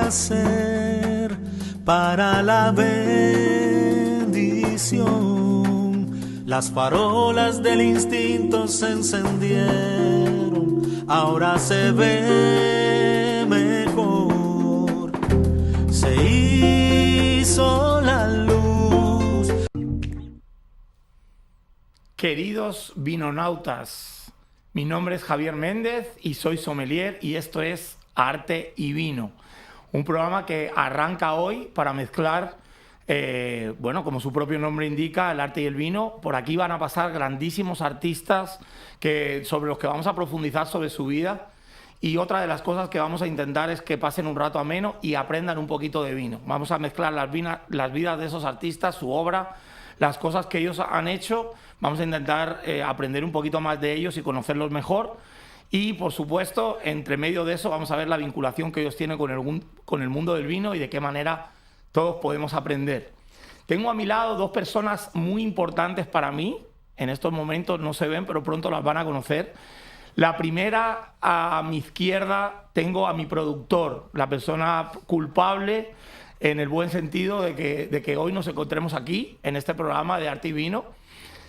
hacer para la bendición? Las farolas del instinto se encendieron, ahora se ve mejor. Se hizo la luz. Queridos vinonautas, mi nombre es Javier Méndez y soy sommelier y esto es Arte y Vino, un programa que arranca hoy para mezclar, bueno, como su propio nombre indica, el arte y el vino. Por aquí van a pasar grandísimos artistas sobre los que vamos a profundizar sobre su vida, y otra de las cosas que vamos a intentar es que pasen un rato ameno y aprendan un poquito de vino. Vamos a mezclar las vidas de esos artistas, su obra, las cosas que ellos han hecho. Vamos a intentar aprender un poquito más de ellos y conocerlos mejor. Y, por supuesto, entre medio de eso vamos a ver la vinculación que ellos tienen con el mundo del vino y de qué manera todos podemos aprender. Tengo a mi lado dos personas muy importantes para mí. En estos momentos no se ven, pero pronto las van a conocer. La primera, a mi izquierda, tengo a mi productor, la persona culpable, en el buen sentido de que hoy nos encontremos aquí, en este programa de Arte y Vino.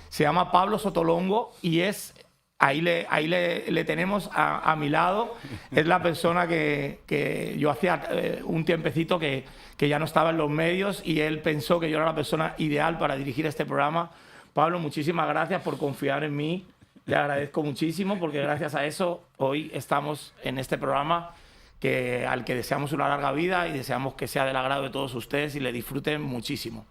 Se llama Pablo Sotolongo y es... Ahí le tenemos a mi lado. Es la persona que yo hacía un tiempecito que ya no estaba en los medios y él pensó que yo era la persona ideal para dirigir este programa. Pablo, muchísimas gracias por confiar en mí. Le agradezco muchísimo porque gracias a eso hoy estamos en este programa al que deseamos una larga vida y deseamos que sea del agrado de todos ustedes y le disfruten muchísimo.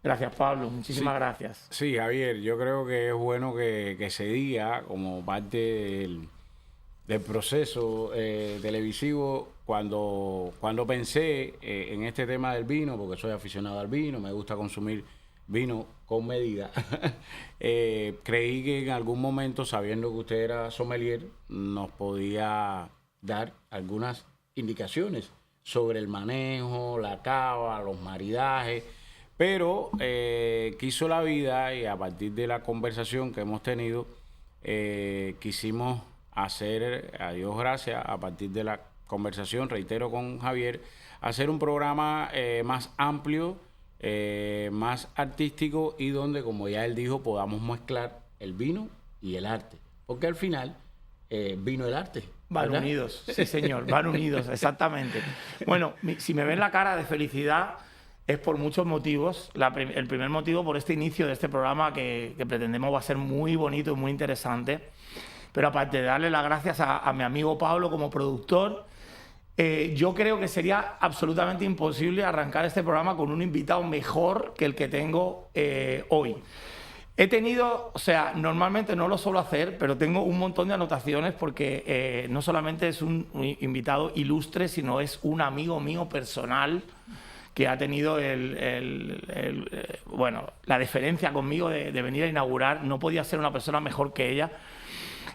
Gracias, Pablo. Muchísimas gracias. Sí, Javier, yo creo que es bueno que se diga como parte del proceso televisivo cuando pensé en este tema del vino, porque soy aficionado al vino, me gusta consumir vino con medida. Creí que en algún momento, sabiendo que usted era sommelier, nos podía dar algunas indicaciones sobre el manejo, la cava, los maridajes. Pero quiso la vida y a partir de la conversación que hemos tenido, quisimos hacer, a Dios gracias, a partir de la conversación, reitero, con Javier, hacer un programa más amplio, más artístico y donde, como ya él dijo, podamos mezclar el vino y el arte. Porque al final, vino el arte. Van ¿verdad? unidos, sí señor, van unidos, exactamente. Bueno, si me ven la cara de felicidad... Es por muchos motivos. El primer motivo, por este inicio de este programa que pretendemos va a ser muy bonito y muy interesante. Pero aparte de darle las gracias a mi amigo Pablo como productor, yo creo que sería absolutamente imposible arrancar este programa con un invitado mejor que el que tengo hoy. He tenido, o sea, normalmente no lo suelo hacer, pero tengo un montón de anotaciones porque no solamente es un invitado ilustre, sino es un amigo mío personal que ha tenido bueno, la deferencia conmigo de venir a inaugurar. No podía ser una persona mejor que ella.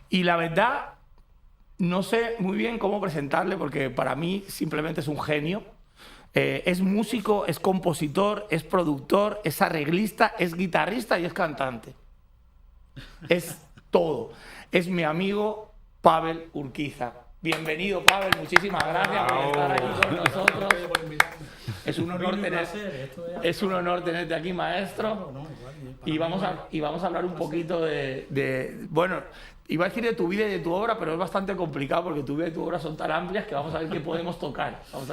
Y la verdad, no sé muy bien cómo presentarle, porque para mí simplemente es un genio. Es músico, es compositor, es productor, es arreglista, es guitarrista y es cantante. Es todo. Es mi amigo Pavel Urquiza. Bienvenido, Pavel. Muchísimas gracias por estar aquí con nosotros. Es un honor tenerte aquí, maestro. Y vamos a hablar un poquito bueno, iba a decir de tu vida y de tu obra, pero es bastante complicado porque tu vida y tu obra son tan amplias que vamos a ver qué podemos tocar. Vamos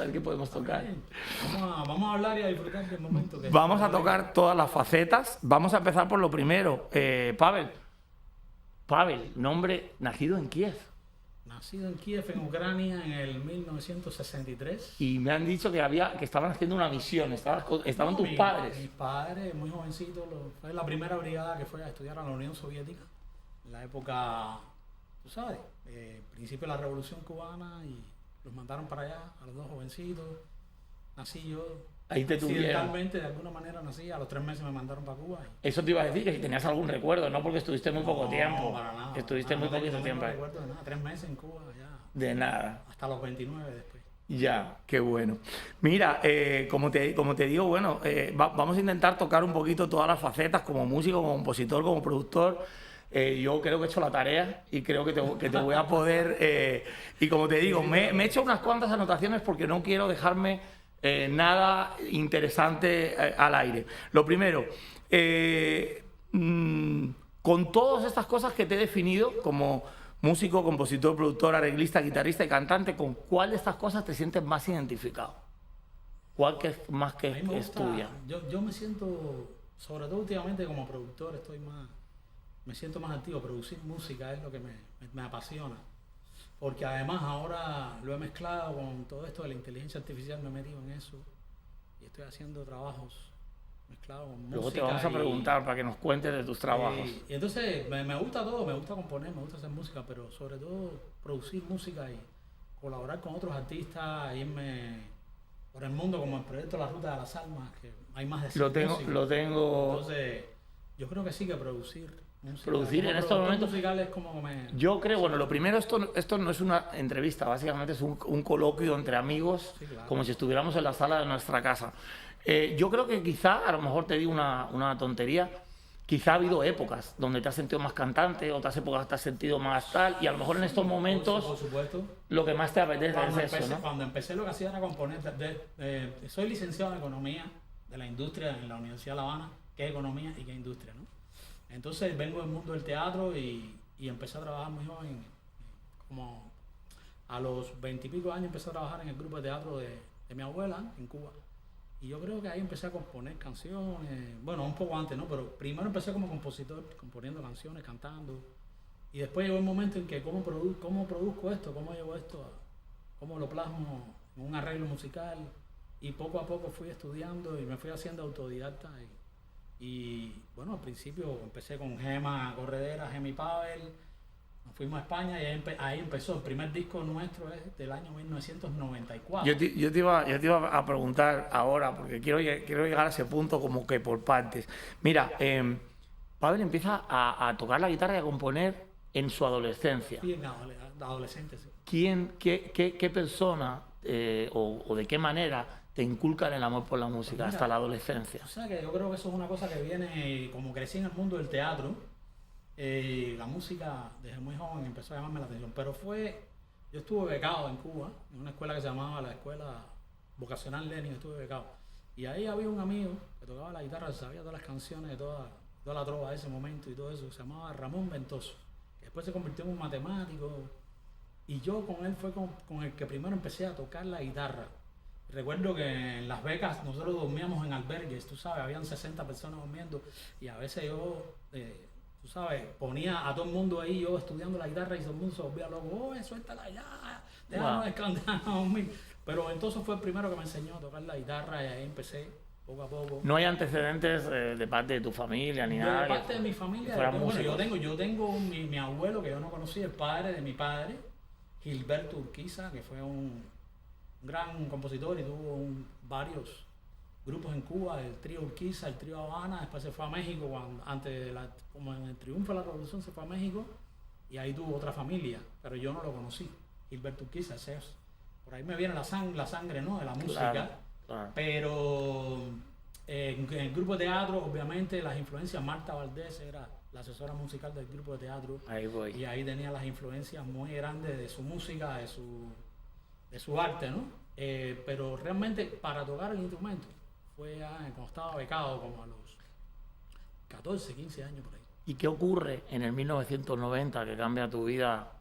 a hablar y a disfrutar del momento. Vamos a tocar todas las facetas. Vamos a empezar por lo primero. Pavel, nombre, nacido en Kiev. Nacido en Kiev, en Ucrania, en el 1963. Y me han dicho que estaban haciendo una misión, estaban tus padres. Mis padres, muy jovencitos, fue la primera brigada que fue a estudiar a la Unión Soviética, en la época, tú sabes, principio de la Revolución Cubana, y los mandaron para allá, a los dos jovencitos. Nací yo, ahí te tuvieron. accidentalmente, de alguna manera nací, a los 3 meses me mandaron para Cuba. Eso te iba a decir, que si tenías algún recuerdo, no porque estuviste muy poco tiempo. No, para nada. Estuviste muy poquito tiempo. No recuerdo de nada, 3 meses en Cuba ya. De nada. Hasta los 29 después. Ya, qué bueno. Mira, como te digo, bueno, vamos a intentar tocar un poquito todas las facetas, como músico, como compositor, como productor. yo creo que he hecho la tarea y creo que te voy a poder... y como te digo, me he hecho unas cuantas anotaciones porque no quiero dejarme nada interesante al aire. Lo primero, con todas estas cosas que te he definido como músico, compositor, productor, arreglista, guitarrista y cantante, ¿con cuál de estas cosas te sientes más identificado? ¿Cuál que es más que es tuya? Yo me siento, sobre todo últimamente como productor, me siento más activo. Producir música es lo que me apasiona. Porque además ahora lo he mezclado con todo esto de la inteligencia artificial, me he metido en eso. Y estoy haciendo trabajos mezclados con música. Luego te vamos a preguntar para que nos cuentes de tus trabajos. Y entonces me gusta todo, me gusta componer, me gusta hacer música, pero sobre todo producir música y colaborar con otros artistas, irme por el mundo como el proyecto La Ruta de las Almas, que hay más de 100 músicos. Lo tengo. Entonces, yo creo que sí que producir música. Producir en estos momentos. Musicales como Yo creo, bueno, lo primero, esto no es una entrevista, básicamente es un coloquio entre amigos, Sí, claro. como si estuviéramos en la sala de nuestra casa. Yo creo que quizá, a lo mejor te digo una tontería, quizá ha habido épocas donde te has sentido más cantante, otras épocas te has sentido más tal, y a lo mejor en estos momentos por supuesto. lo que más te apetece Cuando es eso, ¿no? Cuando empecé lo que hacía era componer. Soy licenciado en Economía de la Industria en la Universidad de La Habana, que es Economía y que es Industria, ¿no? Entonces vengo del mundo del teatro y empecé a trabajar muy joven, como a los 20 y pico años empecé a trabajar en el grupo de teatro de mi abuela en Cuba. Y yo creo que ahí empecé a componer canciones, bueno, un poco antes, ¿no? Pero primero empecé como compositor, componiendo canciones, cantando. Y después llegó el momento en que cómo produzco esto, cómo llevo esto, cómo lo plasmo en un arreglo musical. Y poco a poco fui estudiando y me fui haciendo autodidacta. Y bueno, al principio empecé con Gema Corredera, Gema y Pavel. Nos fuimos a España y ahí empezó. El primer disco nuestro es del año 1994. Yo te iba a preguntar ahora, porque quiero llegar a ese punto como que por partes. Mira, Pavel empieza a tocar la guitarra y a componer en su adolescencia. Sí, en adolescente, sí. ¿Qué persona o de qué manera te inculcan el amor por la música Pues mira, hasta la adolescencia? O sea que yo creo que eso es una cosa que viene, como crecí en el mundo del teatro, la música desde muy joven empezó a llamarme la atención. Pero yo estuve becado en Cuba, en una escuela que se llamaba la Escuela Vocacional Lenin, estuve becado. Y ahí había un amigo que tocaba la guitarra, sabía todas las canciones de toda la trova de ese momento y todo eso, se llamaba Ramón Ventoso, que después se convirtió en un matemático. Y yo con él fue con el que primero empecé a tocar la guitarra. Recuerdo que en Las Vegas nosotros dormíamos en albergues, tú sabes, habían 60 personas durmiendo y a veces yo, tú sabes, ponía a todo el mundo ahí, yo estudiando la guitarra y todo el mundo se volvía loco, suéltala ya, déjanos descansar. Pero entonces fue el primero que me enseñó a tocar la guitarra y ahí empecé poco a poco. ¿No hay antecedentes de parte de tu familia ni nada? De parte de mi familia, yo tengo mi abuelo que yo no conocí, el padre de mi padre, Gilberto Urquiza, que fue un gran compositor y tuvo varios grupos en Cuba, el trío Urquiza, el trío Habana. Después se fue a México, como en el triunfo de la revolución se fue a México y ahí tuvo otra familia, pero yo no lo conocí. Gilberto Urquiza, por ahí me viene la sangre, ¿no? De la música. Claro. Pero en el grupo de teatro, obviamente, las influencias, Marta Valdés era la asesora musical del grupo de teatro. Ahí voy. Y ahí tenía las influencias muy grandes de su música, de su arte, ¿no? Pero realmente para tocar el instrumento fue cuando estaba becado, como a los 14, 15 años por ahí. ¿Y qué ocurre en el 1990 que cambia tu vida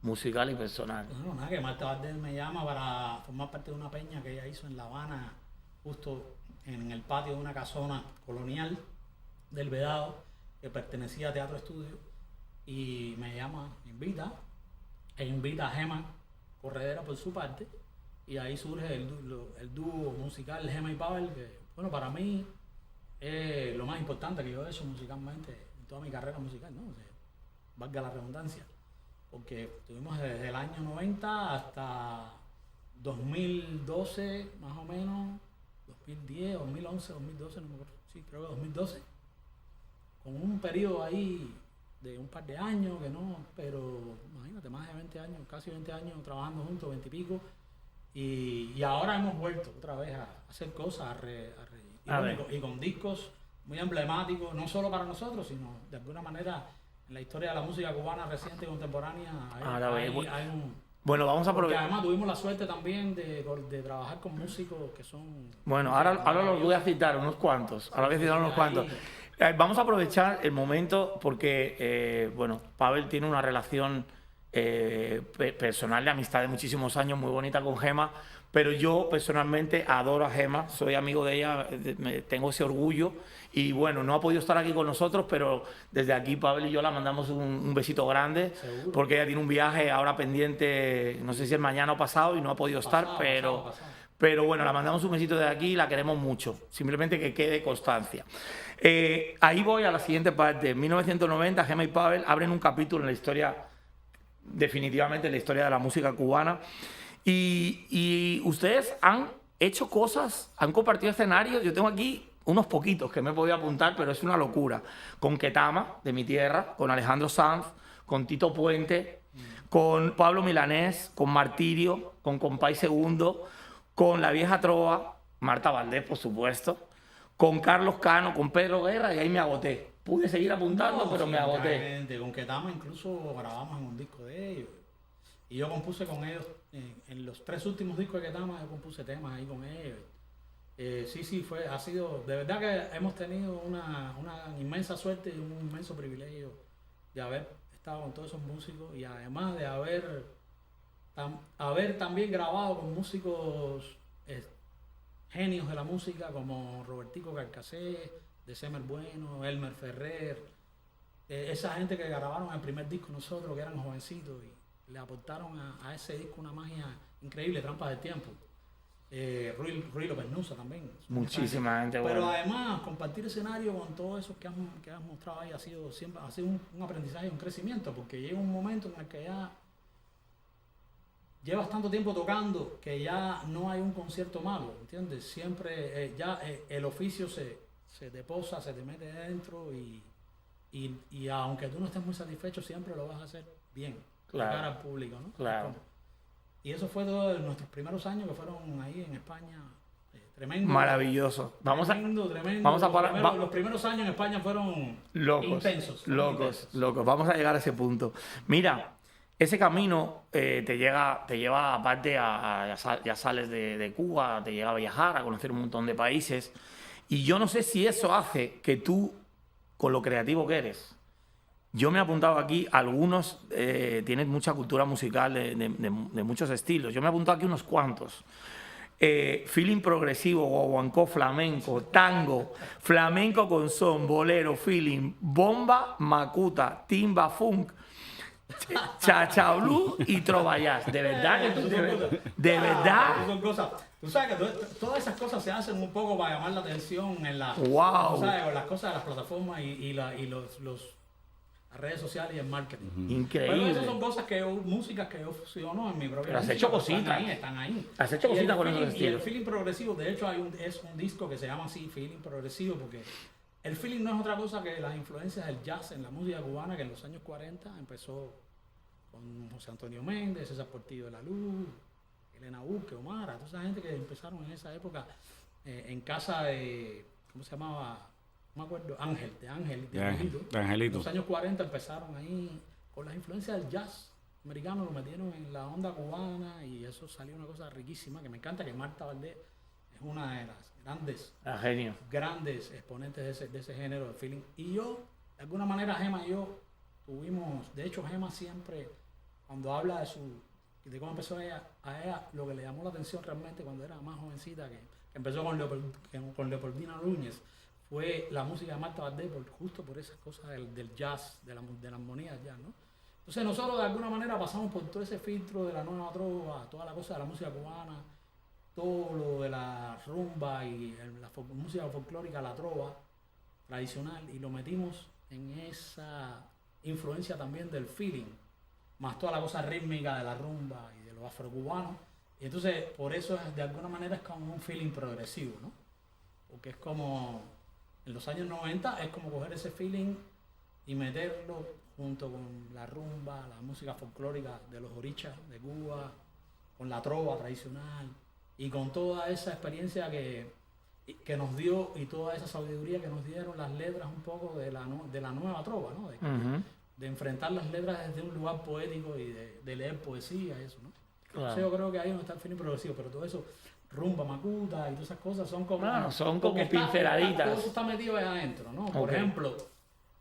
musical y personal? No, nada, que Marta Valdés me llama para formar parte de una peña que ella hizo en La Habana, justo en el patio de una casona colonial del Vedado, que pertenecía a Teatro Estudio, y me llama, me invita a Gema Corredera por su parte, y ahí surge el dúo musical Gema y Pavel, que bueno, para mí es lo más importante que yo he hecho musicalmente en toda mi carrera musical, ¿no? O sea, valga la redundancia, porque estuvimos desde el año 90 hasta 2012 más o menos, 2010, 2011, 2012, no me acuerdo, sí, creo que 2012, con un periodo ahí de un par de años, que no, pero imagínate, más de 20 años, casi 20 años trabajando juntos, 20 y pico, y ahora hemos vuelto otra vez a hacer cosas, y con discos muy emblemáticos, no solo para nosotros, sino de alguna manera en la historia de la música cubana reciente y contemporánea hay un... Bueno, vamos a Porque aprovechar. además tuvimos la suerte también de trabajar con músicos que son... Bueno, ahora los voy a citar unos cuantos. Ahora voy a citar unos cuantos. Vamos a aprovechar el momento porque, bueno, Pavel tiene una relación personal de amistad de muchísimos años, muy bonita con Gema, pero yo personalmente adoro a Gema, soy amigo de ella, tengo ese orgullo y bueno, no ha podido estar aquí con nosotros, pero desde aquí Pavel y yo la mandamos un besito grande. ¿Seguro? Porque ella tiene un viaje ahora pendiente, no sé si es mañana o pasado y no ha podido estar, pero bueno, la mandamos un besito de aquí y la queremos mucho, simplemente que quede constancia. Ahí voy a la siguiente parte. En 1990 Gema y Pavel abren un capítulo en la historia, definitivamente en la historia de la música cubana. Y ustedes han hecho cosas, han compartido escenarios. Yo tengo aquí unos poquitos que me he podido apuntar, pero es una locura. Con Ketama, de mi tierra, con Alejandro Sanz, con Tito Puente, con Pablo Milanés, con Martirio, con Compay Segundo, con La Vieja Trova, Marta Valdés, por supuesto, con Carlos Cano, con Pedro Guerra, y ahí me agoté. Pude seguir apuntando, pero me agoté. Con Ketama incluso grabamos en un disco de ellos. Y yo compuse con ellos, en los 3 últimos discos de Ketama, yo compuse temas ahí con ellos. Ha sido, de verdad que hemos tenido una inmensa suerte y un inmenso privilegio de haber estado con todos esos músicos y además de haber también grabado con músicos genios de la música como Robertico Carcasé, December Bueno, Elmer Ferrer, esa gente que grabaron el primer disco nosotros, que eran jovencitos y le aportaron a ese disco una magia increíble, Trampas del Tiempo. Ruy López Nusa también. Muchísima gente buena. Pero además, compartir escenario con todos esos que has mostrado ahí ha sido un aprendizaje y un crecimiento, porque llega un momento en el que ya llevas tanto tiempo tocando que ya no hay un concierto malo, ¿entiendes? Siempre el oficio se te posa, se te mete dentro y aunque tú no estés muy satisfecho, siempre lo vas a hacer bien. Claro. De cara al público, ¿no? Claro. Y eso fue todo nuestros primeros años que fueron ahí en España. Tremendo. Maravilloso. Tremendo. Vamos a los primeros años en España fueron intensos. Locos. Vamos a llegar a ese punto. Mira, ese camino te lleva aparte ya sales de Cuba, te llega a viajar, a conocer un montón de países. Y yo no sé si eso hace que tú, con lo creativo que eres, yo me he apuntado aquí, algunos tienen mucha cultura musical de muchos estilos. Yo me he apuntado aquí unos cuantos. Feeling progresivo, guaguancó, flamenco, tango, flamenco con son, bolero, feeling, bomba, macuta, timba, funk, chachablú y trovallás. De verdad que de verdad. Son cosas. Tú sabes que todas esas cosas se hacen un poco para llamar la atención en las, wow. ¿sabes? Con las cosas de las plataformas y las redes sociales y el marketing. Increíble. Pero esas son cosas músicas que yo fusiono en mi propia Pero has música, hecho cositas. Están ahí. Has hecho cositas con esos estilos. Y el feeling progresivo, de hecho es un disco que se llama así, Feeling Progresivo, porque el feeling no es otra cosa que las influencias del jazz en la música cubana, que en los años 40 empezó con José Antonio Méndez, César Portillo de la Luz, Elena Burke, Omar, toda esa gente que empezaron en esa época en casa de, ¿cómo se llamaba? No me acuerdo, de Angelito. En los años 40 empezaron ahí con las influencias del jazz americano, lo metieron en la onda cubana y eso salió una cosa riquísima que me encanta, que Marta Valdés es una de las grandes exponentes de ese género de feeling. Y yo, de alguna manera, Gema y yo tuvimos, de hecho Gema siempre, cuando habla de cómo empezó a ella, lo que le llamó la atención realmente cuando era más jovencita, que empezó con Leopoldina Núñez, fue la música de Marta Valdés, justo por esas cosas del jazz, de la armonía del jazz, ¿no? Entonces nosotros de alguna manera pasamos por todo ese filtro de la nueva trova, toda la cosa de la música cubana, todo lo de la rumba y la música folclórica, la trova tradicional, y lo metimos en esa influencia también del feeling, más toda la cosa rítmica de la rumba y de los afrocubanos. Y entonces por eso de alguna manera es como un feeling progresivo, ¿no? Porque es como... En los años 90 es como coger ese feeling y meterlo junto con la rumba, la música folclórica de los orichas de Cuba, con la trova tradicional y con toda esa experiencia que nos dio y toda esa sabiduría que nos dieron las letras un poco de la nueva trova, ¿no? de enfrentar las letras desde un lugar poético y de leer poesía y eso, ¿no? Claro. Entonces yo creo que ahí donde está el feeling progresivo, pero todo eso, rumba, macuta y todas esas cosas son como... Claro, son como porque pinceladitas. todo eso está metido ahí adentro, ¿no? Por ejemplo,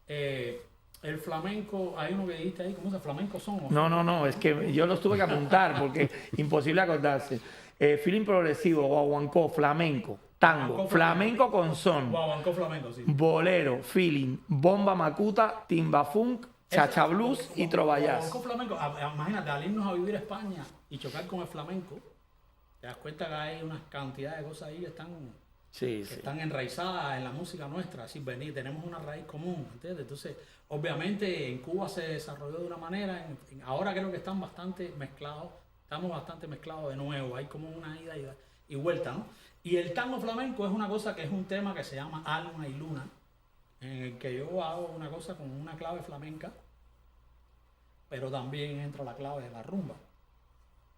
el flamenco, hay uno que dijiste ahí, ¿cómo es el flamenco son? No, es que yo los tuve que apuntar porque imposible acordarse. Feeling progresivo, guaguancó, flamenco, tango, Guaguancó, flamenco con son, Guaguancó flamenco, sí. bolero, feeling, bomba macuta, timba funk, chacha blues y trovallas. Guaguancó flamenco, imagínate, al irnos a vivir a España y chocar con el flamenco, te das cuenta que hay unas cantidades de cosas ahí que están enraizadas en la música nuestra, así venir, tenemos una raíz común, ¿entiendes? Entonces, obviamente en Cuba se desarrolló de una manera, ahora creo que estamos bastante mezclados de nuevo, hay como una ida y vuelta, ¿no? Y el tango flamenco es una cosa que es un tema que se llama Alma y Luna, en el que yo hago una cosa con una clave flamenca, pero también entra la clave de la rumba.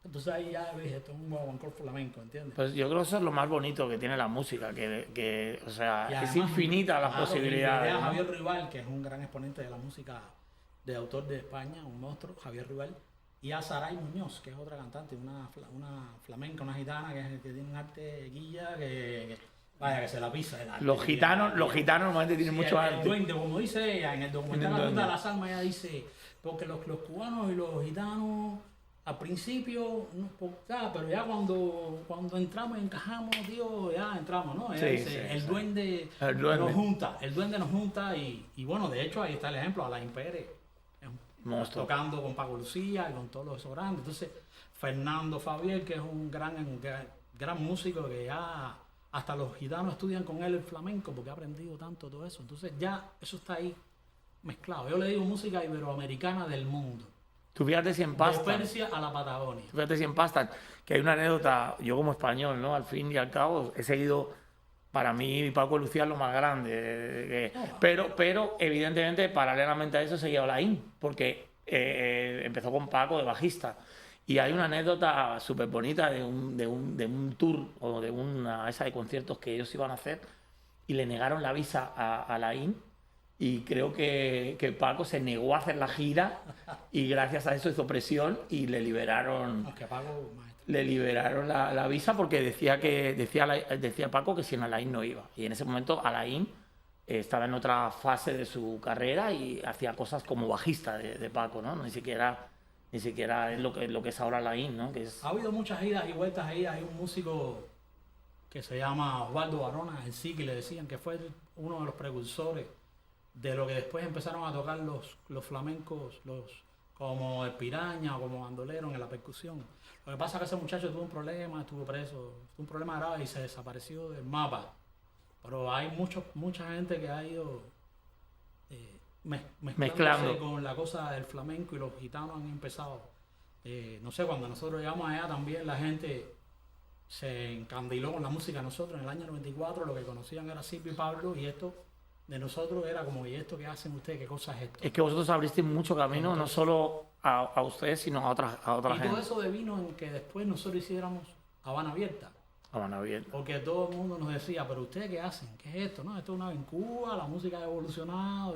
Entonces ahí ya ves, esto es un guaguancó flamenco, ¿entiendes? Pues yo creo que eso es lo más bonito que tiene la música, que o sea, Y además, es infinita las claro, posibilidades. y ¿no? Javier Rival, que es un gran exponente de la música de autor de España, un monstruo, Javier Rival, y a Saray Muñoz, que es otra cantante, una flamenca, una gitana que tiene un arte guilla que vaya, que se la pisa. Los gitanos normalmente tienen mucho El arte. duende, como dice ella, en el documental La Ruta de las Almas, ella dice, porque los cubanos y los gitanos al principio, no, pero ya cuando entramos y encajamos, tío, ya entramos, ¿no? Ella dice, el duende nos junta y bueno, de hecho ahí está el ejemplo, Alain Pérez, Monstruo. tocando con Paco Lucía y con todos los grandes. Entonces, Fernando Fabier, que es un gran músico que ya hasta los gitanos estudian con él el flamenco porque ha aprendido tanto todo eso. Entonces ya eso está ahí mezclado. Yo le digo música iberoamericana del mundo. Tú fíjate si De empastan. Persia a la Patagonia. Fíjate si empastan. Que hay una anécdota, yo como español, ¿no? Al fin y al cabo, he seguido, para mí, Paco Lucía es lo más grande. Pero, evidentemente, paralelamente a eso, seguía Olaín, porque empezó con Paco de bajista. Y hay una anécdota súper bonita de un tour o de una esa de conciertos que ellos iban a hacer y le negaron la visa a Olaín. Y creo que Paco se negó a hacer la gira y gracias a eso hizo presión y le liberaron la visa porque decía Paco que sin Alain no iba. Y en ese momento Alain estaba en otra fase de su carrera y hacía cosas como bajista de Paco, ¿no? Ni siquiera es lo que es ahora Alain, ¿no? Ha habido muchas idas y vueltas ahí. Hay un músico que se llama Osvaldo Barona, el sí que le decían que fue uno de los precursores de lo que después empezaron a tocar los flamencos, como el Piraña o como Bandolero en la percusión. Lo que pasa es que ese muchacho tuvo un problema, estuvo preso, tuvo un problema grave y se desapareció del mapa. Pero hay mucha gente que ha ido mezclándose con la cosa del flamenco y los gitanos han empezado. No sé, cuando nosotros llegamos allá también la gente se encandiló con la música. Nosotros en el año 94 lo que conocían era Silvio y Pablo y esto de nosotros era como, ¿y esto qué hacen ustedes? ¿Qué cosa es esto? Es que vosotros abristeis mucho camino, no solo a ustedes, sino a otra gente. Y todo eso devino en que después nosotros hiciéramos Habana Abierta. Habana Abierta. Porque todo el mundo nos decía, ¿pero ustedes qué hacen? ¿Qué es esto? No, esto es una vez en Cuba, la música ha evolucionado,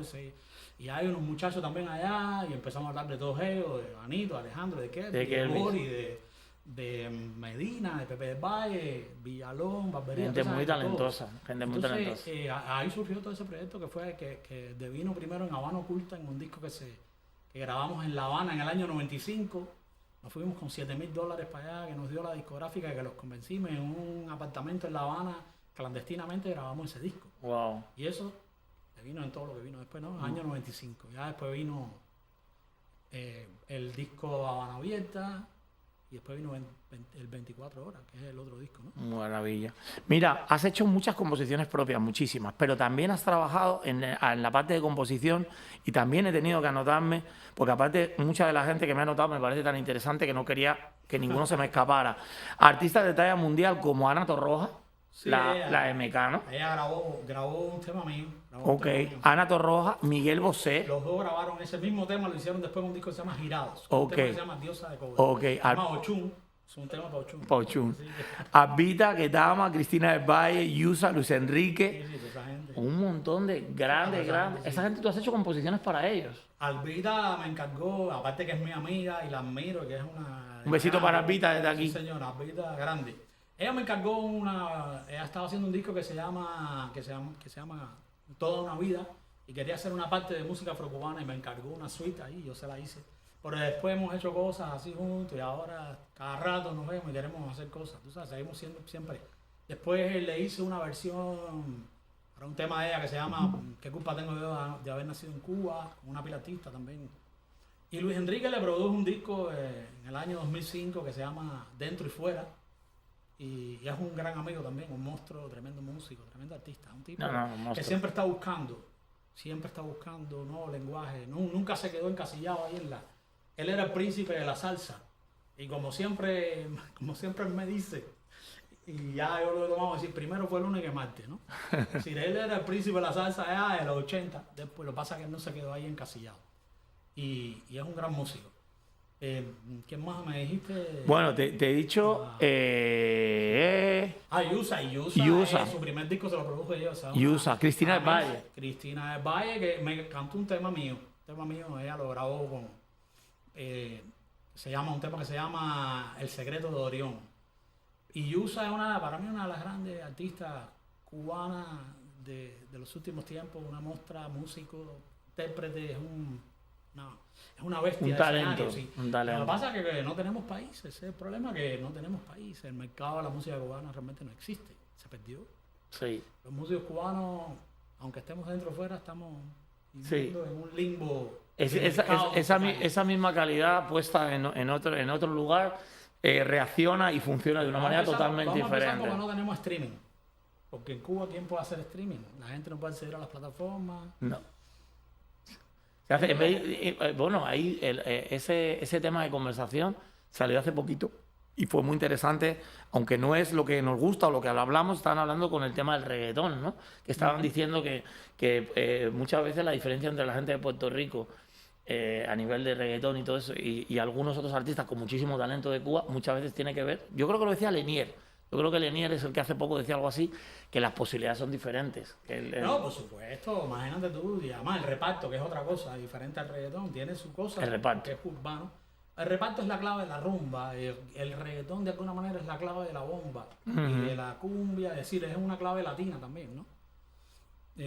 y hay unos muchachos también allá, y empezamos a hablar de todos ellos, de Anito, Alejandro, de Kelvin, de Bori, de Medina, de Pepe del Valle, Villalón, Barbería. Gente muy talentosa, Entonces, ahí surgió todo ese proyecto que fue que devino primero en Habana Oculta, en un disco que grabamos en La Habana en el año 95. Nos fuimos con $7,000 para allá, que nos dio la discográfica, que los convencimos en un apartamento en La Habana, clandestinamente grabamos ese disco. Wow. Y eso vino en todo lo que vino después, ¿no? Año 95. Ya después vino el disco Habana Abierta. Y después vino el 24 horas, que es el otro disco, ¿no? Maravilla. Mira, has hecho muchas composiciones propias, muchísimas, pero también has trabajado en la parte de composición y también he tenido que anotarme, porque aparte mucha de la gente que me ha anotado me parece tan interesante que no quería que ninguno se me escapara. Artistas de talla mundial como Ana Torroja, sí, la MK, ¿no? Ella grabó un tema mío. Ok, Ana Torroja, Miguel Bosé. Los dos grabaron ese mismo tema, lo hicieron después en un disco que se llama Girados. Ok. Un tema que se llama Diosa de Cobre. Ok. Se llama Ochun, Es un tema pauchún. Pauchún. Sí, Abita, Ketama, Cristina del Valle, Yusa, Luis Enrique. sí, esa gente. Un montón de grandes. Sí. Esa gente tú has hecho composiciones para ellos. Albita me encargó, aparte que es mi amiga y la admiro, que es una... Un besito para Albita desde aquí. Sí, señora, Albita grande. Ella me encargó ella estaba haciendo un disco que se llama Toda una vida, y quería hacer una parte de música afrocubana y me encargó una suite ahí, yo se la hice. Pero después hemos hecho cosas así juntos y ahora cada rato nos vemos y queremos hacer cosas, tú sabes, seguimos siendo siempre. Después le hice una versión para un tema de ella que se llama ¿Qué culpa tengo yo de haber nacido en Cuba? Con una pila artista también. Y Luis Enrique le produjo un disco en el año 2005 que se llama Dentro y Fuera. Y es un gran amigo también, un monstruo, tremendo músico, tremendo artista. Un tipo que siempre está buscando nuevos lenguajes. Nunca se quedó encasillado ahí Él era el príncipe de la salsa. Y como siempre él me dice, y ya yo lo he tomado a decir, primero fue lunes que martes, ¿no? Es decir, él era el príncipe de la salsa ya de los 80, después lo que pasa es que él no se quedó ahí encasillado. Y es un gran músico. ¿Qué más me dijiste? Bueno, te he dicho... Yusa. Su primer disco se lo produjo yo. Yusa, Cristina del Valle. Cristina del Valle, que me cantó un tema mío. Ella lo grabó con... un tema que se llama El secreto de Orión. Y Yusa es para mí una de las grandes artistas cubanas de los últimos tiempos. Una mostra, músico, intérprete, es una bestia. Un talento, de escenario, sí. un talento. Lo que pasa es que no tenemos países, ese es el problema, que no tenemos países. El mercado de la música cubana realmente no existe, se perdió. Sí. Los músicos cubanos, aunque estemos dentro o fuera, estamos viviendo en un limbo. Esa misma calidad puesta en otro lugar reacciona y funciona de una manera totalmente diferente. Porque no tenemos streaming. Porque en Cuba, ¿quién puede hacer streaming? La gente no puede acceder a las plataformas. No. Bueno, ahí ese tema de conversación salió hace poquito y fue muy interesante, aunque no es lo que nos gusta o lo que hablamos, estaban hablando con el tema del reggaetón, ¿no? Que estaban diciendo que muchas veces la diferencia entre la gente de Puerto Rico a nivel de reggaetón y todo eso y algunos otros artistas con muchísimo talento de Cuba muchas veces tiene que ver, yo creo que lo decía Lenier. Yo creo que Lenier es el que hace poco decía algo así, que las posibilidades son diferentes. No, por supuesto, imagínate tú, y además el reparto, que es otra cosa, diferente al reggaetón, tiene su cosa, el reparto, que es urbano. El reparto es la clave de la rumba, el reggaetón de alguna manera es la clave de la bomba, y de la cumbia, es decir, es una clave latina también, ¿no?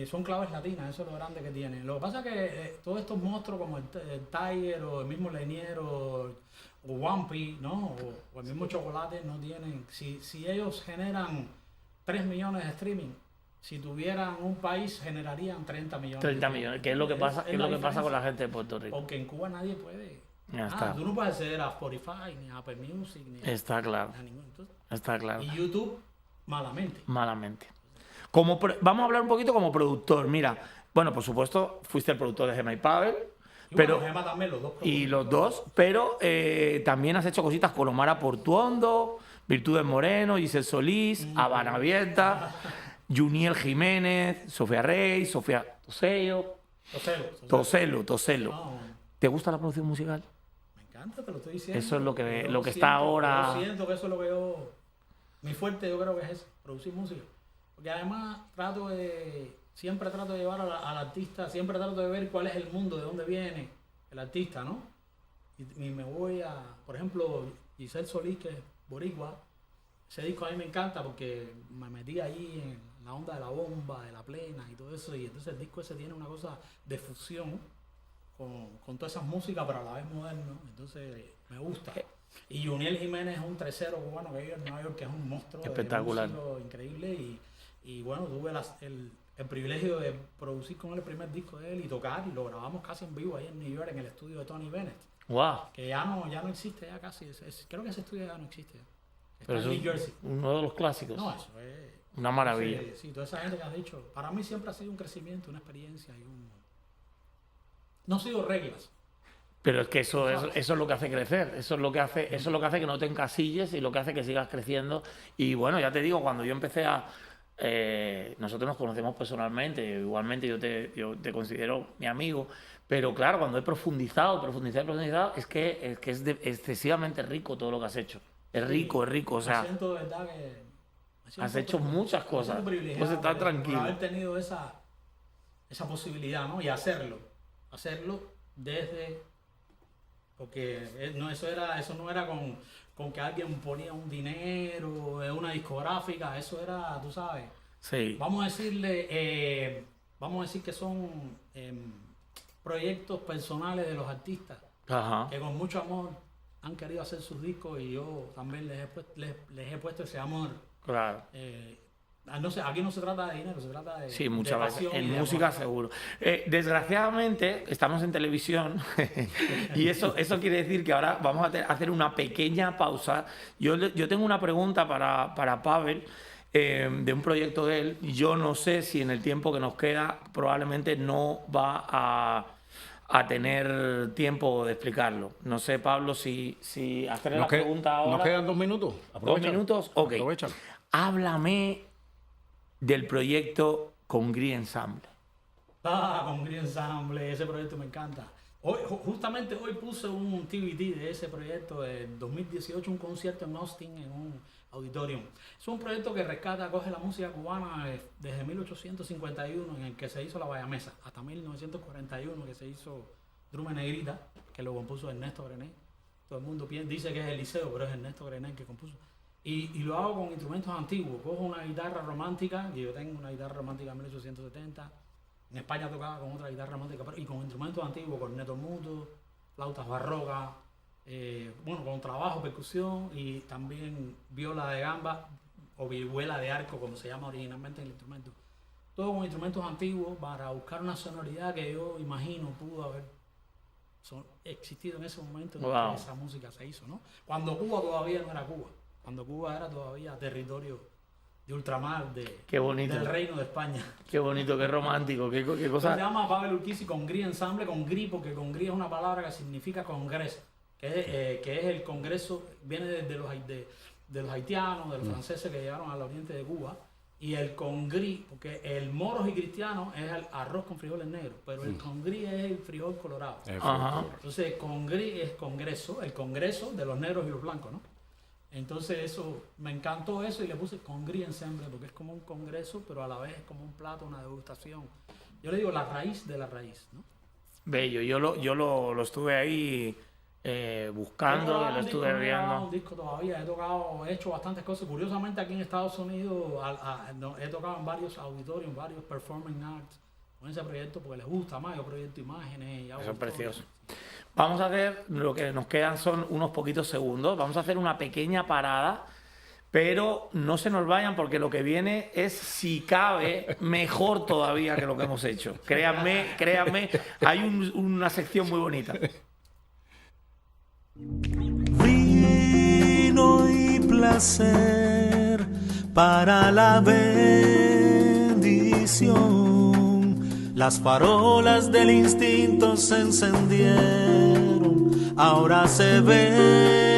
Son claves latinas, eso es lo grande que tiene. Lo que pasa es que todos estos monstruos como el Tiger o el mismo Lenier o Wampi, ¿no? O el mismo Chocolate no tienen... Si ellos generan 3 millones de streaming, si tuvieran un país generarían 30 millones. 30 millones, que es lo que pasa, con la gente de Puerto Rico. Porque en Cuba nadie puede. Ya está. Tú no puedes acceder a Spotify, ni a Apple Music, ni está claro. a ningún. Entonces, está claro. Y YouTube, malamente. Vamos a hablar un poquito como productor. Mira, bueno, por supuesto, fuiste el productor de Gemma y Pavel. Pero Gemma también, los dos. Pero también has hecho cositas con Omar Portuondo, Virtudes Moreno, Giselle Solís, Habana Abierta, Juniel Jiménez, Sofía Rey, Sofía Toselo. No. ¿Te gusta la producción musical? Me encanta, te lo estoy diciendo. Eso es lo que está ahora. Yo siento que eso es lo que mi fuerte yo creo que es eso, producir música. Porque además siempre trato de llevar al artista, siempre trato de ver cuál es el mundo, de dónde viene el artista, ¿no? Y me voy por ejemplo, Giselle Solís, que es boricua, ese disco a mí me encanta porque me metí ahí en la onda de la bomba, de la plena y todo eso, y entonces el disco ese tiene una cosa de fusión con todas esas músicas, pero a la vez moderno, entonces me gusta. Y Juniel Jiménez es un 3-0 cubano que vive en Nueva York, que es un monstruo. Espectacular. Increíble y bueno, tuve el privilegio de producir con él el primer disco de él y tocar, y lo grabamos casi en vivo ahí en New York, en el estudio de Tony Bennett. Wow. Que ya no existe ya casi, creo que ese estudio ya no existe. Pero en New Jersey. Uno de los clásicos. No, eso es... Una maravilla. Sí, toda esa gente que has dicho, para mí siempre ha sido un crecimiento, una experiencia y no ha sido reglas. Pero es que eso es lo que hace crecer, eso es lo que hace que no te encasilles y lo que hace que sigas creciendo. Y bueno, ya te digo, cuando yo empecé nosotros nos conocemos personalmente, igualmente yo te considero mi amigo, pero claro, cuando he profundizado, es que es excesivamente rico todo lo que has hecho. Es rico, o Me sea, siento de verdad que... has hecho muchas cosas. Me siento privilegiado Pues estás por tranquilo. haber tenido esa posibilidad, ¿no? Y hacerlo desde... Porque eso no era con que alguien ponía un dinero en una discográfica, eso era, tú sabes. Sí. Vamos a decir que son proyectos personales de los artistas Ajá. que con mucho amor han querido hacer sus discos y yo también les he puesto ese amor. Claro. No sé, aquí no se trata de dinero, se trata de, Sí, muchas de veces. pasión y En de música amor. seguro. Desgraciadamente, estamos en televisión y eso quiere decir que ahora vamos a hacer una pequeña pausa. Yo tengo una pregunta para Pavel de un proyecto de él. Yo no sé si en el tiempo que nos queda probablemente no va a tener tiempo de explicarlo. No sé, Pablo, si hacerle la pregunta ahora. Nos quedan 2 minutos. 2 minutos, ok. Aprovechalo. Háblame del proyecto Congri Ensemble. Con Green Ensemble, ese proyecto me encanta. Justamente hoy puse un TBT de ese proyecto de 2018, un concierto en Austin, en un auditorium. Es un proyecto que coge la música cubana desde 1851, en el que se hizo la Bayamesa, hasta 1941, que se hizo Drume Negrita, que lo compuso Ernesto Grenet. Todo el mundo dice que es Eliseo, pero es Ernesto Grenet el que compuso. Y lo hago con instrumentos antiguos. Cojo una guitarra romántica, y yo tengo una guitarra romántica de 1870. En España tocaba con otra guitarra romántica, y con instrumentos antiguos, cornetos mudos, flautas barrocas, con trabajo, percusión y también viola de gamba o vihuela de arco, como se llama originalmente en el instrumento. Todo con instrumentos antiguos para buscar una sonoridad que yo imagino pudo haber existido en ese momento en que esa música se hizo, ¿no? Cuando Cuba todavía no era Cuba. Cuando Cuba era todavía territorio de ultramar Qué bonito. del Reino de España. Qué bonito, qué romántico, qué cosa. Se llama Pavel Urquizy Congri Ensemble, Congri, porque Congri es una palabra que significa congreso, que es el congreso, viene de los haitianos, de los franceses que llegaron al oriente de Cuba, y el congri, porque el moros y cristianos es el arroz con frijoles negros, pero el congri es el frijol colorado. Ajá. Entonces congri es congreso, el congreso de los negros y los blancos, ¿no? Entonces eso, me encantó eso y le puse Congri Ensemble porque es como un congreso, pero a la vez es como un plato, una degustación. Yo le digo la raíz de la raíz, ¿no? Bello, yo lo estuve ahí buscando, lo estuve No he viendo. un disco todavía, he hecho bastantes cosas. Curiosamente aquí en Estados Unidos he tocado en varios auditorios, varios performing arts con ese proyecto porque les gusta más. Yo proyecto imágenes y hago Eso es precioso. historias. Vamos a hacer, lo que nos quedan son unos poquitos segundos. Vamos a hacer una pequeña parada, pero no se nos vayan porque lo que viene es, si cabe, mejor todavía que lo que hemos hecho. Créanme, hay una sección muy bonita. Vino y placer para la bendición. Las farolas del instinto se encendieron, ahora se ve